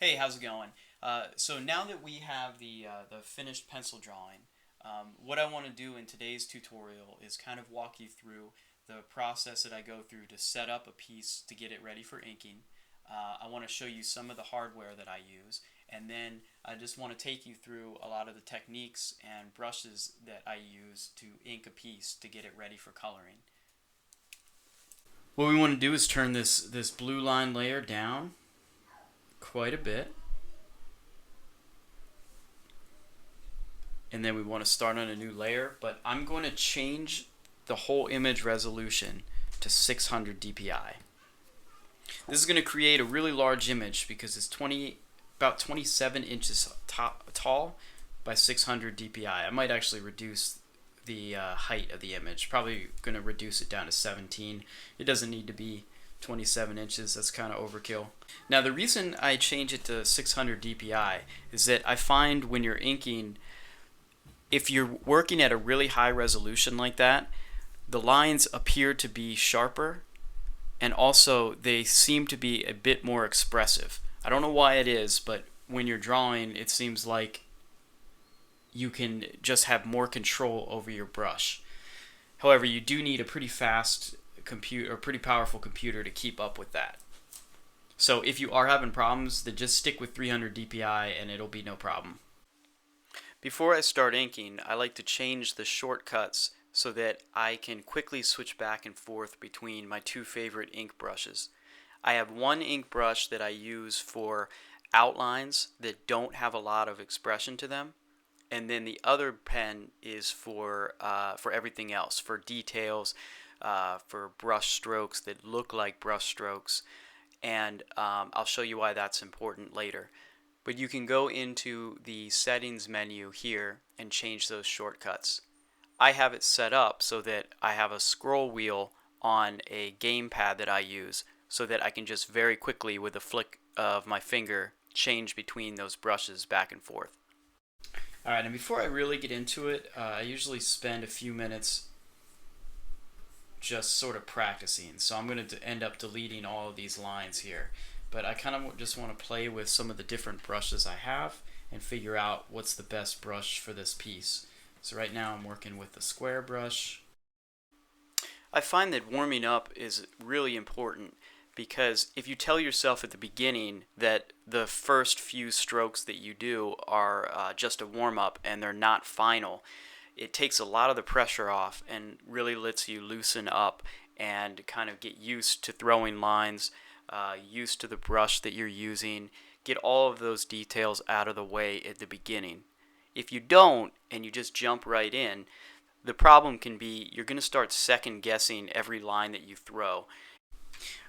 Hey, how's it going? So now that we have the finished pencil drawing, what I want to do in today's tutorial is kind of walk you through the process that I go through to set up a piece to get it ready for inking. I want to show you some of the hardware that I use, and then I just want to take you through a lot of the techniques and brushes that I use to ink a piece to get it ready for coloring. What we want to do is turn this blue line layer down quite a bit. And then we want to start on a new layer, but I'm going to change the whole image resolution to 600 dpi. This is going to create a really large image because it's about 27 inches tall by 600 dpi. I might actually reduce the height of the image, probably going to reduce it down to 17. It doesn't need to be 27 inches, that's kind of overkill. Now the reason I change it to 600 dpi is that I find when you're inking, if you're working at a really high resolution like that, the lines appear to be sharper, and also they seem to be a bit more expressive. I don't know why it is, but when you're drawing, it seems like you can just have more control over your brush. However, you do need a pretty fast computer or pretty powerful computer to keep up with that. So if you are having problems, then just stick with 300 dpi and it'll be no problem. Before I start inking, I like to change the shortcuts so that I can quickly switch back and forth between my two favorite ink brushes. I have one ink brush that I use for outlines that don't have a lot of expression to them, and then the other pen is for everything else, for details, for brush strokes that look like brush strokes, and I'll show you why that's important later. But you can go into the settings menu here and change those shortcuts. I have it set up so that I have a scroll wheel on a gamepad that I use so that I can just very quickly with a flick of my finger change between those brushes back and forth. Alright, and before I really get into it, I usually spend a few minutes just sort of practicing. So I'm going to end up deleting all of these lines here. But I kind of just want to play with some of the different brushes I have and figure out what's the best brush for this piece. So right now I'm working with the square brush. I find that warming up is really important because if you tell yourself at the beginning that the first few strokes that you do are just a warm-up and they're not final, it takes a lot of the pressure off and really lets you loosen up and kind of get used to throwing lines, used to the brush that you're using, get all of those details out of the way at the beginning. If you don't and you just jump right in, the problem can be you're going to start second guessing every line that you throw.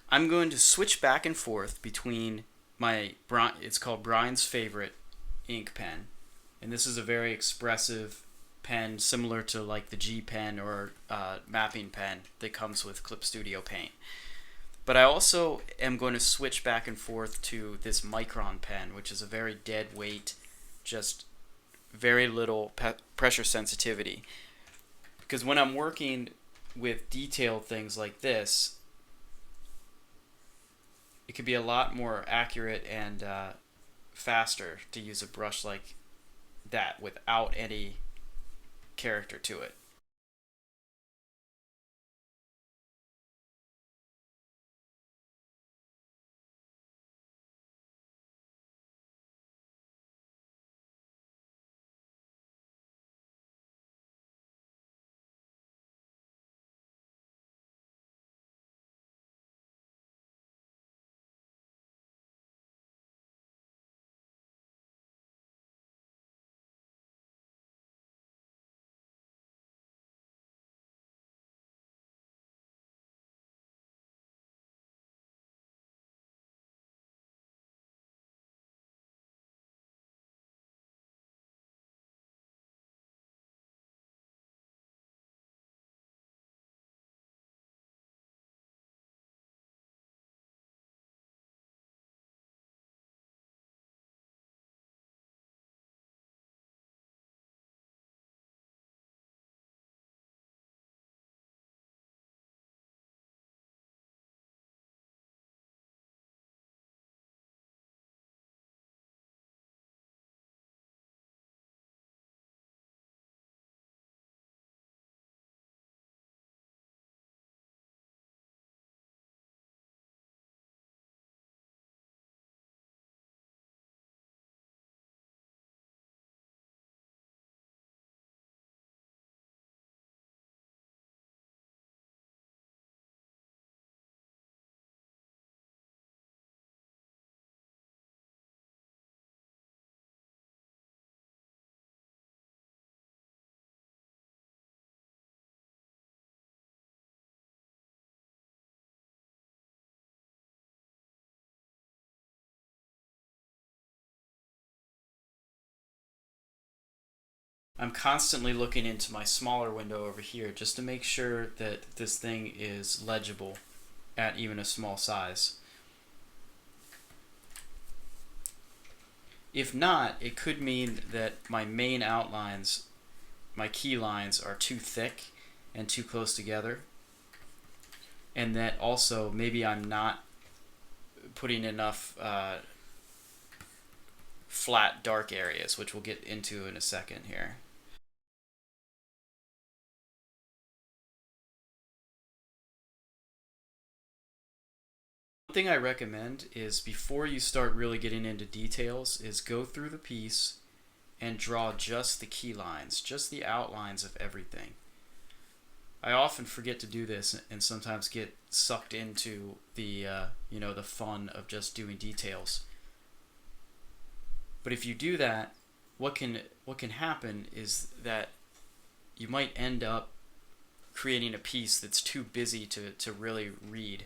I'm going to switch back and forth between it's called Brian's Favorite ink pen, and this is a very expressive pen similar to like the G pen or mapping pen that comes with Clip Studio Paint. But I also am going to switch back and forth to this Micron pen, which is a very dead weight, just very little pressure sensitivity. Because when I'm working with detailed things like this, it could be a lot more accurate and faster to use a brush like that without any character to it. I'm constantly looking into my smaller window over here just to make sure that this thing is legible at even a small size. If not, it could mean that my main outlines, my key lines, are too thick and too close together, and that also maybe I'm not putting enough flat dark areas, which we'll get into in a second here. One thing I recommend is before you start really getting into details is go through the piece and draw just the key lines, just the outlines of everything. I often forget to do this and sometimes get sucked into the the fun of just doing details. But if you do that, what can happen is that you might end up creating a piece that's too busy to really read.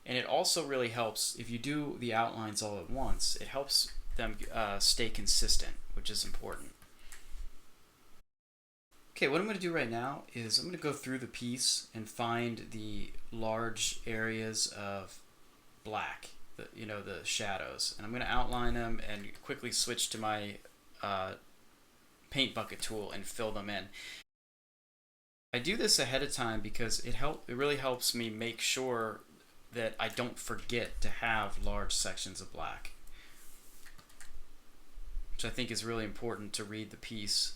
And it also really helps if you do the outlines all at once. It helps them stay consistent, which is important. Okay, what I'm going to do right now is I'm going to go through the piece and find the large areas of black, the shadows, and I'm going to outline them and quickly switch to my paint bucket tool and fill them in. I do this ahead of time because it really helps me make sure that I don't forget to have large sections of black, which I think is really important to read the piece.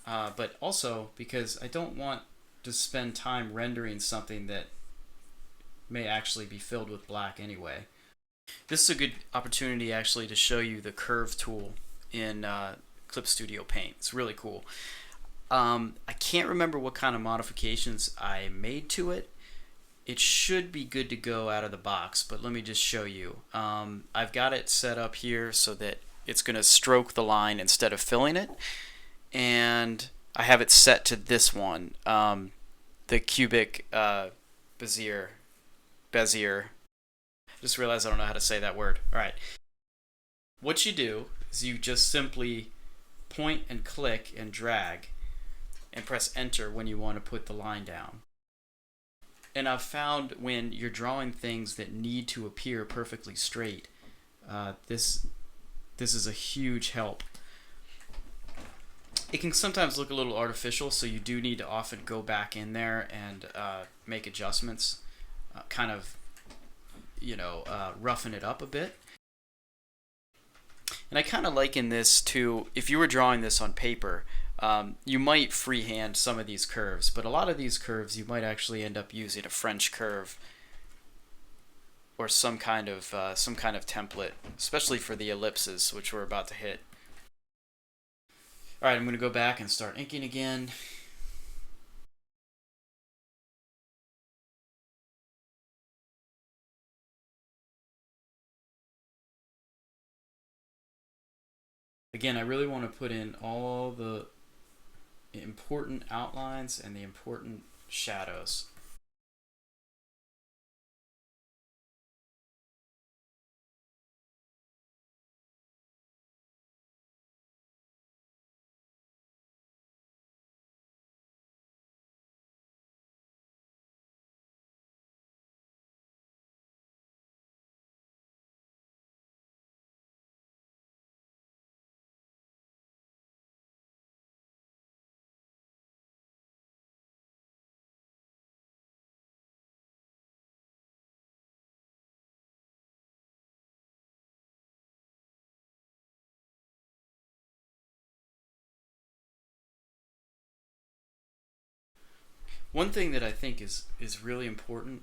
But also because I don't want to spend time rendering something that may actually be filled with black anyway. This is a good opportunity actually to show you the curve tool in Clip Studio Paint. It's really cool. I can't remember what kind of modifications I made to it. It should be good to go out of the box, but let me just show you. I've got it set up here so that it's going to stroke the line instead of filling it. And I have it set to this one, the cubic Bezier. Just realized I don't know how to say that word. All right. What you do is you just simply point and click and drag and press enter when you want to put the line down. And I've found when you're drawing things that need to appear perfectly straight, this is a huge help. It can sometimes look a little artificial, so you do need to often go back in there and make adjustments, kind of, roughen it up a bit. And I kind of liken this to, if you were drawing this on paper, you might freehand some of these curves, but a lot of these curves you might actually end up using a French curve or some kind of template, especially for the ellipses, which we're about to hit. All right, I'm going to go back and start inking again. Again, I really want to put in all the important outlines and the important shadows. One thing that I think is really important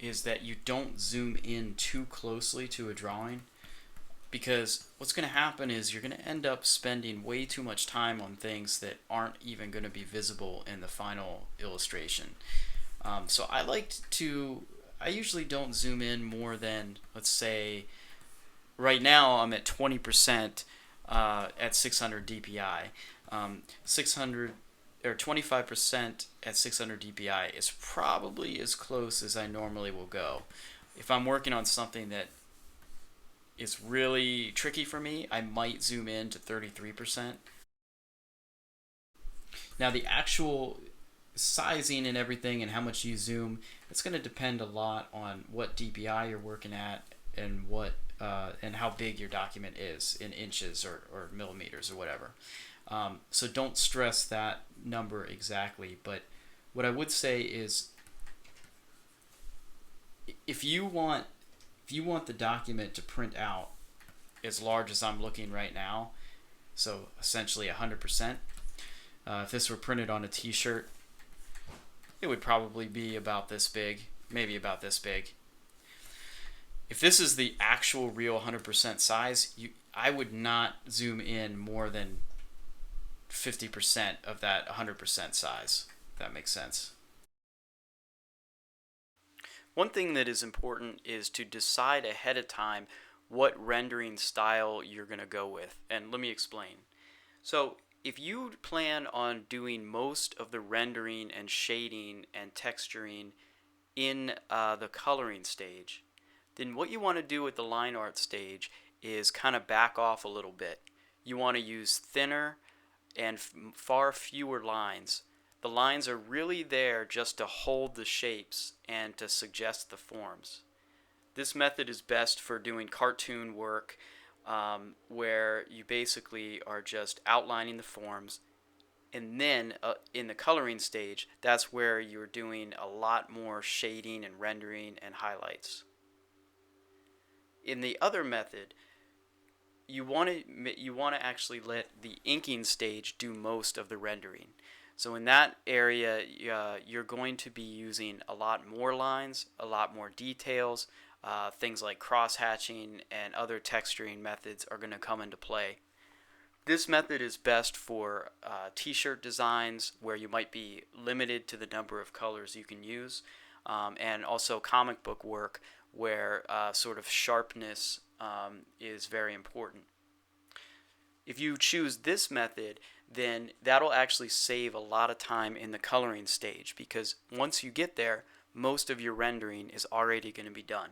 is that you don't zoom in too closely to a drawing, because what's going to happen is you're going to end up spending way too much time on things that aren't even going to be visible in the final illustration. So I usually don't zoom in more than, let's say, right now I'm at 20% at 600 DPI. 600 or 25% at 600 DPI is probably as close as I normally will go. If I'm working on something that it's really tricky for me, I might zoom in to 33%. Now, the actual sizing and everything and how much you zoom, it's going to depend a lot on what DPI you're working at and what and how big your document is in inches or millimeters or whatever. So don't stress that number exactly, but what I would say is if you want the document to print out as large as I'm looking right now, so essentially 100%, if this were printed on a t-shirt, it would probably be about this big, maybe about this big. If this is the actual real 100% size, I would not zoom in more than 50% of that 100% size, if that makes sense. One thing that is important is to decide ahead of time what rendering style you're going to go with. And let me explain. So if you plan on doing most of the rendering and shading and texturing in the coloring stage, then what you want to do with the line art stage is kind of back off a little bit. You want to use thinner and far fewer lines. The lines are really there just to hold the shapes and to suggest the forms. This method is best for doing cartoon work where you basically are just outlining the forms, and then in the coloring stage, that's where you're doing a lot more shading and rendering and highlights. In the other method, you want to actually let the inking stage do most of the rendering. So in that area, you're going to be using a lot more lines, a lot more details. Things like cross-hatching and other texturing methods are going to come into play. This method is best for t-shirt designs where you might be limited to the number of colors you can use, and also comic book work where sort of sharpness is very important. If you choose this method, then that'll actually save a lot of time in the coloring stage, because once you get there, most of your rendering is already going to be done.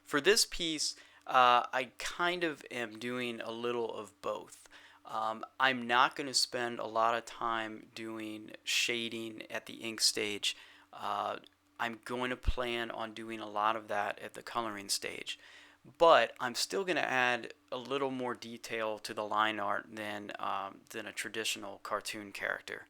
For this piece, I kind of am doing a little of both. I'm not going to spend a lot of time doing shading at the ink stage. I'm going to plan on doing a lot of that at the coloring stage. But I'm still going to add a little more detail to the line art than a traditional cartoon character.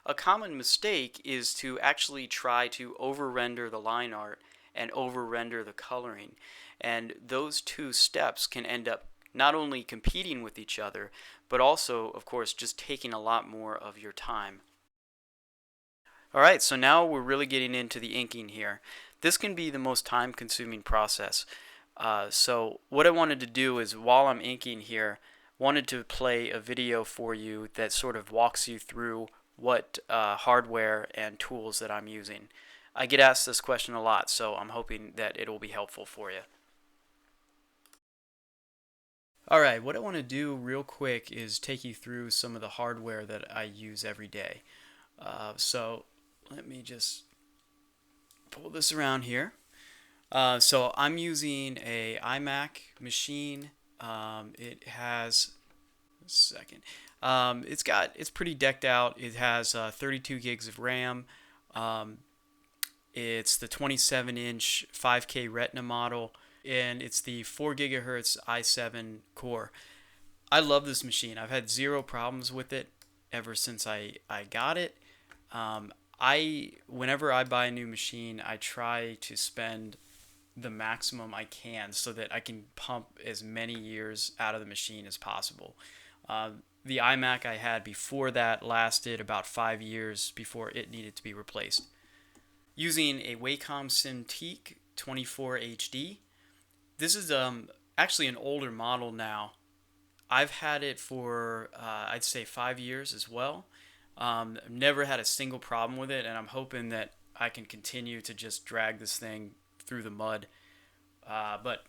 A common mistake is to actually try to over-render the line art and over-render the coloring. And those two steps can end up not only competing with each other, but also, of course, just taking a lot more of your time. Alright, so now we're really getting into the inking here. This can be the most time-consuming process. So what I wanted to do is, while I'm inking here, wanted to play a video for you that sort of walks you through what hardware and tools that I'm using. I get asked this question a lot, so I'm hoping that it will be helpful for you. Alright, what I want to do real quick is take you through some of the hardware that I use every day. So let me just pull this around here. So I'm using a iMac machine. It has it's pretty decked out. It has 32 gigs of RAM. It's the 27-inch 5K Retina model, and it's the 4 gigahertz i7 core. I love this machine. I've had zero problems with it ever since I got it. Whenever I buy a new machine, I try to spend the maximum I can so that I can pump as many years out of the machine as possible. The iMac I had before that lasted about 5 years before it needed to be replaced. Using a Wacom Cintiq 24 HD. This is actually an older model now. I've had it for I'd say 5 years as well. Never had a single problem with it, and I'm hoping that I can continue to just drag this thing through the mud. But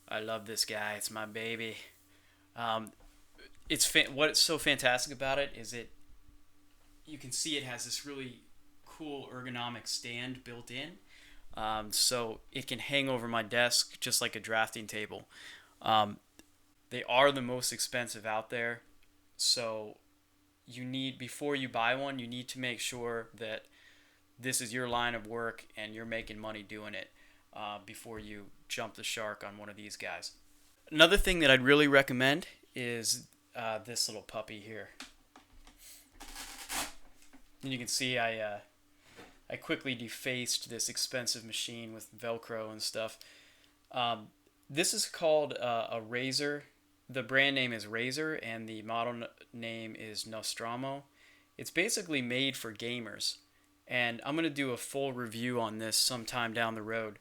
I love this guy. It's my baby. What's so fantastic about it is you can see it has this really cool ergonomic stand built in. so it can hang over my desk just like a drafting table. Um, they are the most expensive out there, so you need, before you buy one, you need to make sure that this is your line of work and you're making money doing it before you jump the shark on one of these guys. Another thing that I'd really recommend is this little puppy here. And you can see I quickly defaced this expensive machine with Velcro and stuff. This is called a Razor. The brand name is Razor, and the model name is Nostromo. It's basically made for gamers, and I'm going to do a full review on this sometime down the road.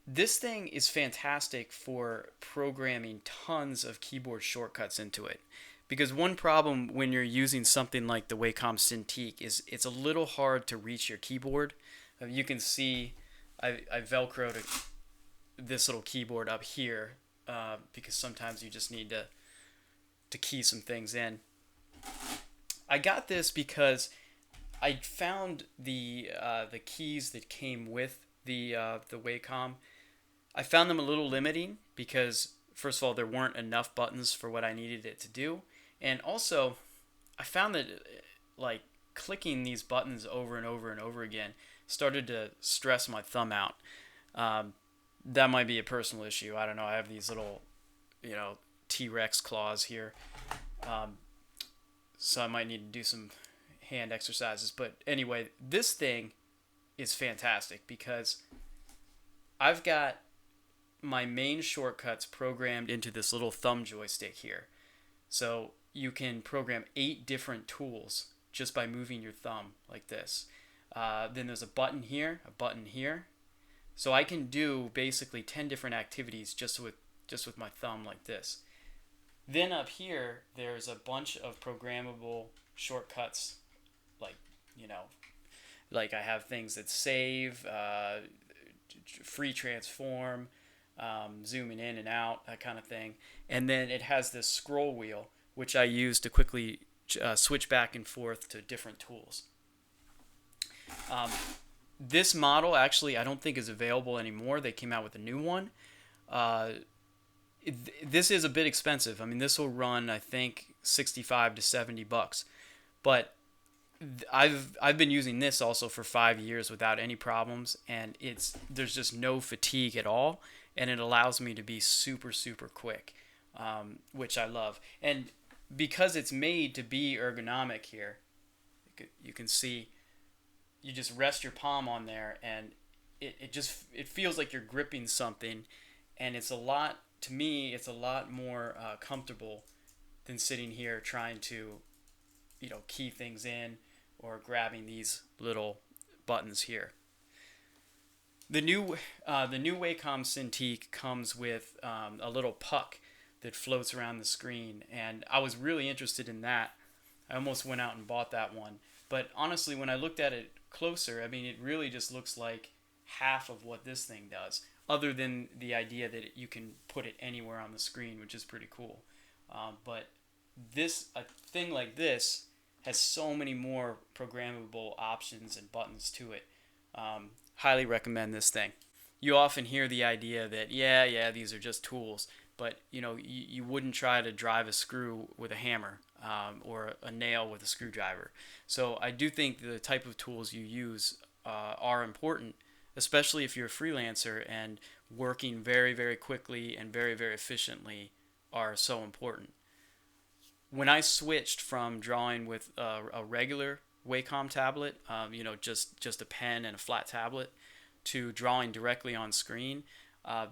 This thing is fantastic for programming tons of keyboard shortcuts into it. Because one problem when you're using something like the Wacom Cintiq is it's a little hard to reach your keyboard. You can see I Velcroed this little keyboard up here because sometimes you just need to key some things in. I got this because I found the keys that came with the Wacom. I found them a little limiting because, first of all, there weren't enough buttons for what I needed it to do, and also I found that like clicking these buttons over and over and over again started to stress my thumb out. That might be a personal issue. I don't know. I have these little, T-Rex claws here, so I might need to do some hand exercises. But anyway, this thing is fantastic because I've got my main shortcuts programmed into this little thumb joystick here. So you can program 8 different tools just by moving your thumb like this. Then there's a button here, a button here. So I can do basically 10 different activities just with my thumb like this. Then up here, there's a bunch of programmable shortcuts, like I have things that save, free transform, zooming in and out, that kind of thing. And then it has this scroll wheel, which I use to quickly switch back and forth to different tools. This model actually I don't think is available anymore. They came out with a new one. This is a bit expensive. I mean, this will run, I think, $65 to $70, but I've been using this also for 5 years without any problems, and there's just no fatigue at all, and it allows me to be super super quick, which I love. And because it's made to be ergonomic here, you can see you just rest your palm on there, and it feels like you're gripping something, and it's a lot more comfortable than sitting here trying to key things in or grabbing these little buttons here. The new Wacom Cintiq comes with a little puck that floats around the screen, and I was really interested in that. I almost went out and bought that one, but honestly, when I looked at it closer, I mean, it really just looks like half of what this thing does, other than the idea that you can put it anywhere on the screen, which is pretty cool. But a thing like this has so many more programmable options and buttons to it. Highly recommend this thing. You often hear the idea that these are just tools, but you wouldn't try to drive a screw with a hammer or a nail with a screwdriver. So I do think the type of tools you use are important, especially if you're a freelancer, and working very very quickly and very very efficiently are so important. When I switched from drawing with a regular Wacom tablet, just a pen and a flat tablet, to drawing directly on screen,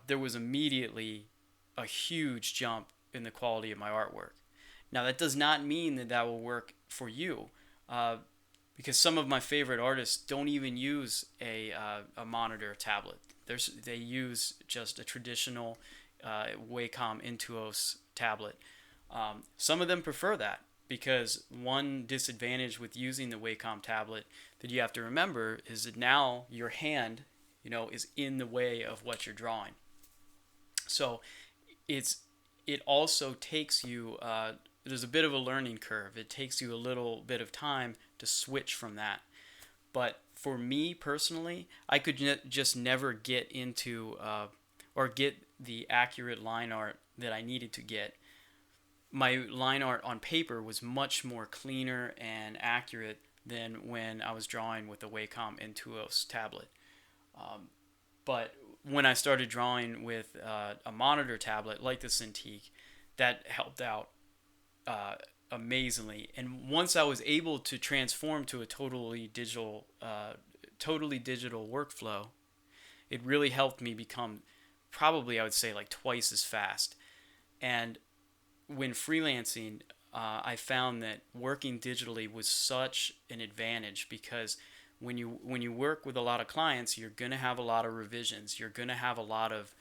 there was immediately a huge jump in the quality of my artwork. Now that does not mean that will work for you, because some of my favorite artists don't even use a monitor tablet. They use just a traditional Wacom Intuos tablet. Some of them prefer that, because one disadvantage with using the Wacom tablet that you have to remember is that now your hand, is in the way of what you're drawing. So it also takes you, there's a bit of a learning curve. It takes you a little bit of time to switch from that. But for me personally, I could just never get into or get the accurate line art that I needed to get. My line art on paper was much more cleaner and accurate than when I was drawing with the Wacom Intuos tablet. But when I started drawing with a monitor tablet like the Cintiq, that helped out uh, amazingly. And once I was able to transform to a totally digital workflow, it really helped me become probably I would say like twice as fast. And when freelancing, I found that working digitally was such an advantage because when you work with a lot of clients, you're gonna have a lot of revisions. You're gonna have a lot of,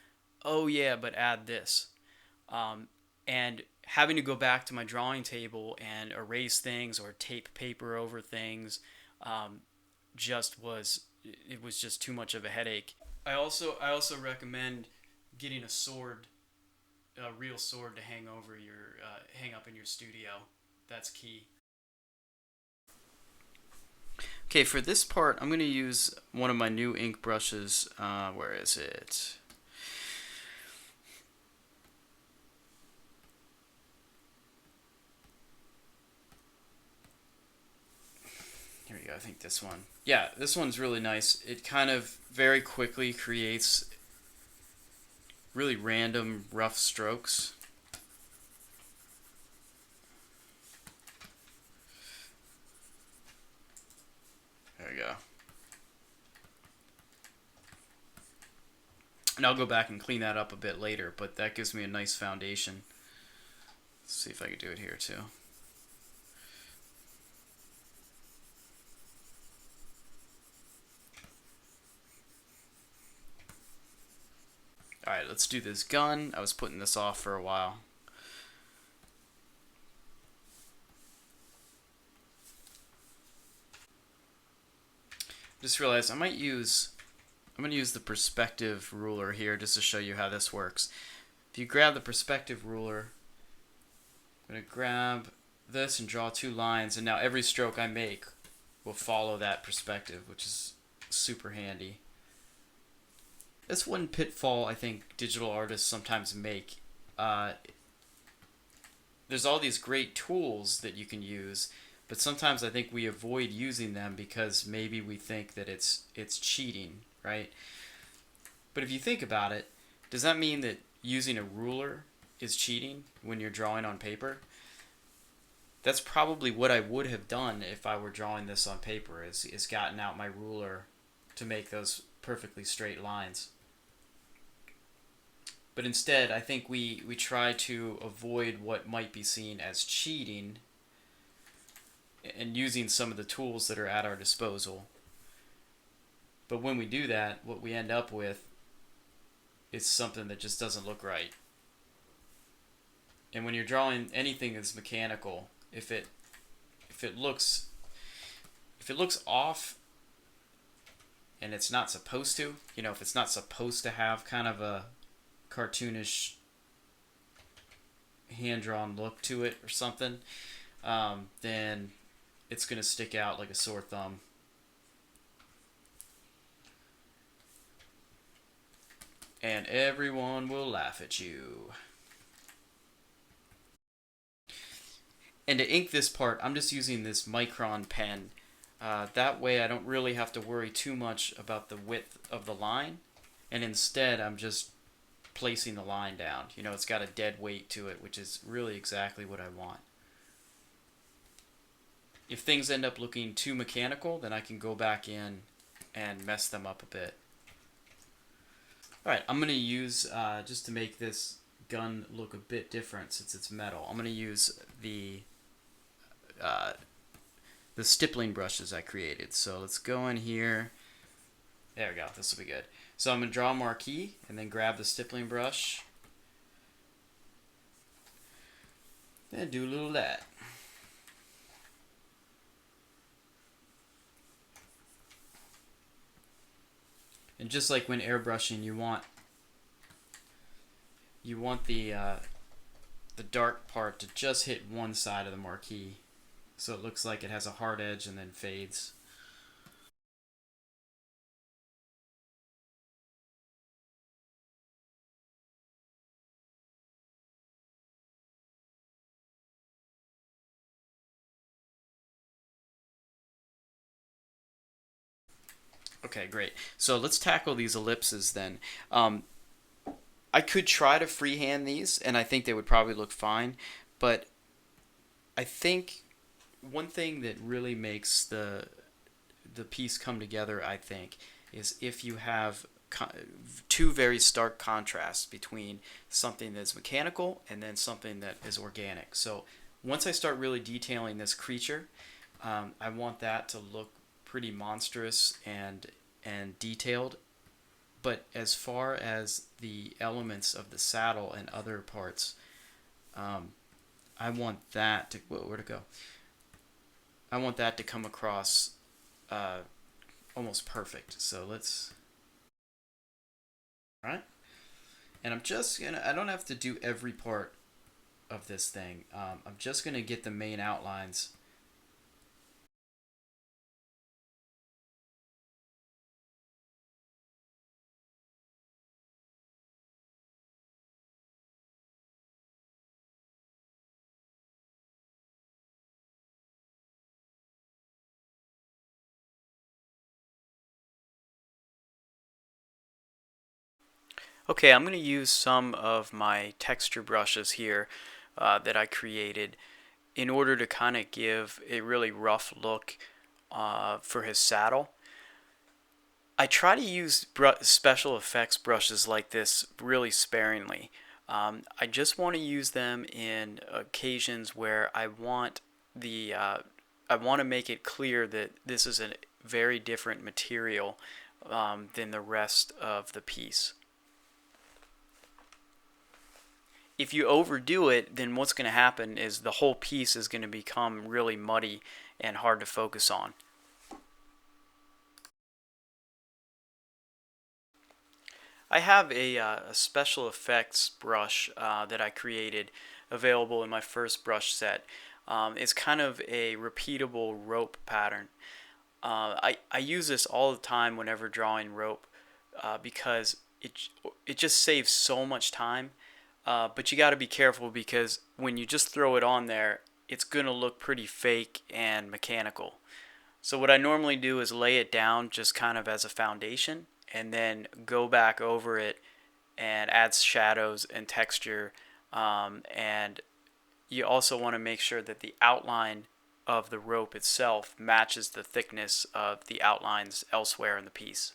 oh yeah, but add this, and having to go back to my drawing table and erase things or tape paper over things, just was it was just too much of a headache. I also recommend getting a sword, a real sword to hang up in your studio. That's key. Okay, for this part, I'm going to use one of my new ink brushes. Where is it? Here we go. I think this one. Yeah, this one's really nice. It kind of very quickly creates really random rough strokes. There we go. And I'll go back and clean that up a bit later, but that gives me a nice foundation. Let's see if I can do it here too. Alright, let's do this gun. I was putting this off for a while. Just realized I'm going to use the perspective ruler here just to show you how this works. If you grab the perspective ruler, I'm going to grab this and draw two lines, and now every stroke I make will follow that perspective, which is super handy. That's one pitfall I think digital artists sometimes make. There's all these great tools that you can use, but sometimes I think we avoid using them because maybe we think that it's cheating, right? But if you think about it, does that mean that using a ruler is cheating when you're drawing on paper? That's probably what I would have done if I were drawing this on paper, is gotten out my ruler to make those perfectly straight lines. But instead, I think we try to avoid what might be seen as cheating and using some of the tools that are at our disposal. But when we do that, what we end up with is something that just doesn't look right. And when you're drawing anything that's mechanical, if it looks off and it's not supposed to, if it's not supposed to have kind of a cartoonish hand-drawn look to it or something, then it's going to stick out like a sore thumb. And everyone will laugh at you. And to ink this part, I'm just using this Micron pen. That way I don't really have to worry too much about the width of the line. And instead, I'm just placing the line down. It's got a dead weight to it, which is really exactly what I want. If things end up looking too mechanical, then I can go back in and mess them up a bit. Alright, I'm going to use, just to make this gun look a bit different since it's metal, I'm going to use the stippling brushes I created. So let's go in here. There we go, this will be good. So I'm going to draw a marquee and then grab the stippling brush and do a little of that. And just like when airbrushing, you want the dark part to just hit one side of the marquee, so it looks like it has a hard edge and then fades. Okay, great. So let's tackle these ellipses then. Um, I could try to freehand these, and I think they would probably look fine. But I think one thing that really makes the piece come together, I think, is if you have two very stark contrasts between something that's mechanical and then something that is organic. So once I start really detailing this creature, I want that to look pretty monstrous and detailed. But as far as the elements of the saddle and other parts, um, I want that to whoa, where'd it go? I want that to come across uh, almost perfect. So let's all right. And I'm just gonna. I don't have to do every part of this thing. I'm just gonna get the main outlines. Okay, I'm going to use some of my texture brushes here that I created in order to kind of give a really rough look for his saddle. I try to use special effects brushes like this really sparingly. I just want to use them in occasions where I want to make it clear that this is a very different material than the rest of the piece. If you overdo it, then what's going to happen is the whole piece is going to become really muddy and hard to focus on. I have a special effects brush that I created available in my first brush set. It's kind of a repeatable rope pattern. I use this all the time whenever drawing rope because it just saves so much time. But you got to be careful because when you just throw it on there, it's going to look pretty fake and mechanical. So what I normally do is lay it down just kind of as a foundation and then go back over it and add shadows and texture. And you also want to make sure that the outline of the rope itself matches the thickness of the outlines elsewhere in the piece.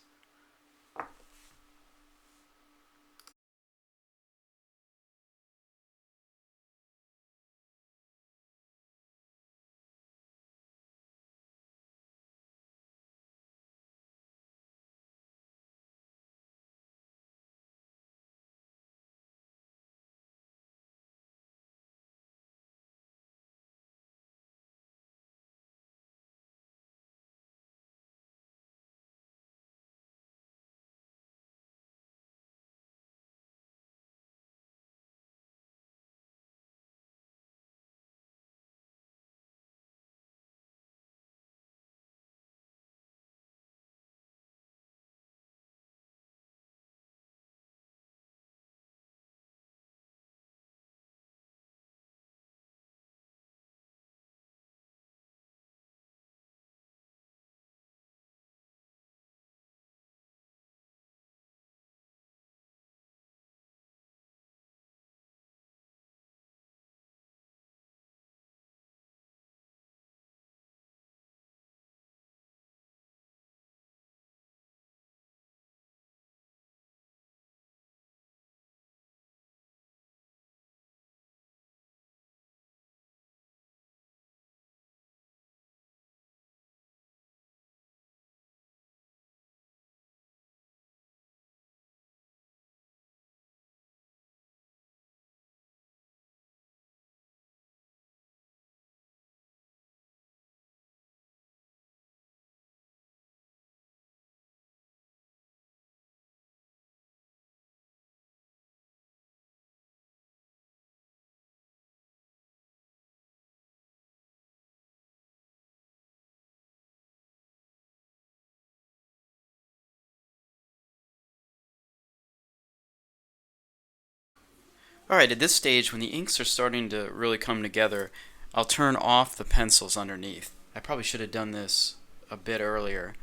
Alright, at this stage, when the inks are starting to really come together, I'll turn off the pencils underneath. I probably should have done this a bit earlier.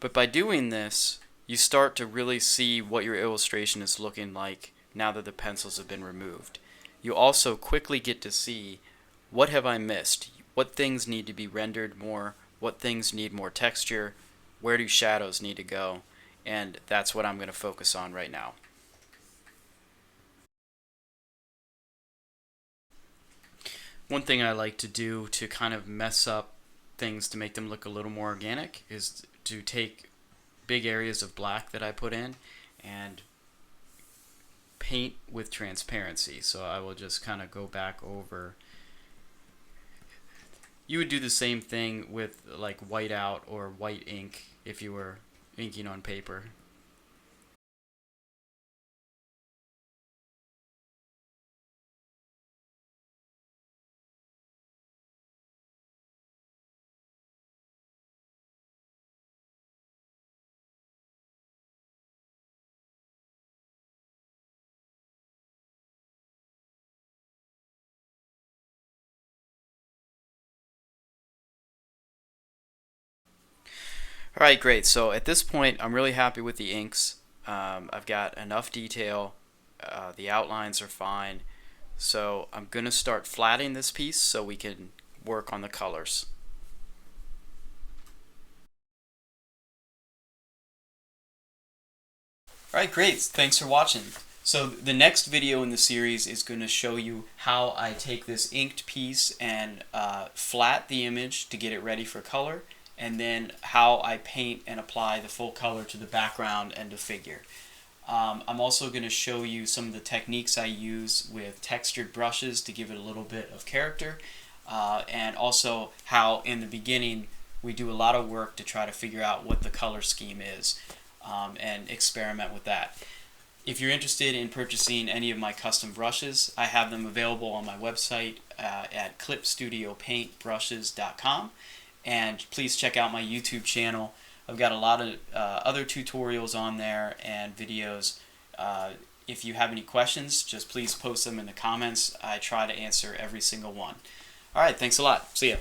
But by doing this, you start to really see what your illustration is looking like now that the pencils have been removed. You also quickly get to see, what have I missed? What things need to be rendered more? What things need more texture? Where do shadows need to go? And that's what I'm going to focus on right now. One thing I like to do to kind of mess up things to make them look a little more organic is to take big areas of black that I put in and paint with transparency. So I will just kind of go back over. You would do the same thing with like white out or white ink if you were inking on paper. Alright, great. So at this point, I'm really happy with the inks. I've got enough detail. The outlines are fine. So I'm going to start flattening this piece so we can work on the colors. Alright, great. Thanks for watching. So the next video in the series is going to show you how I take this inked piece and flat the image to get it ready for color, and then how I paint and apply the full color to the background and the figure. I'm also going to show you some of the techniques I use with textured brushes to give it a little bit of character, and also how in the beginning we do a lot of work to try to figure out what the color scheme is, and experiment with that. If you're interested in purchasing any of my custom brushes, I have them available on my website at clipstudiopaintbrushes.com, and please check out my YouTube channel. I've got a lot of other tutorials on there and videos. If you have any questions, just please post them in the comments. I try to answer every single one. Alright, thanks a lot. See ya.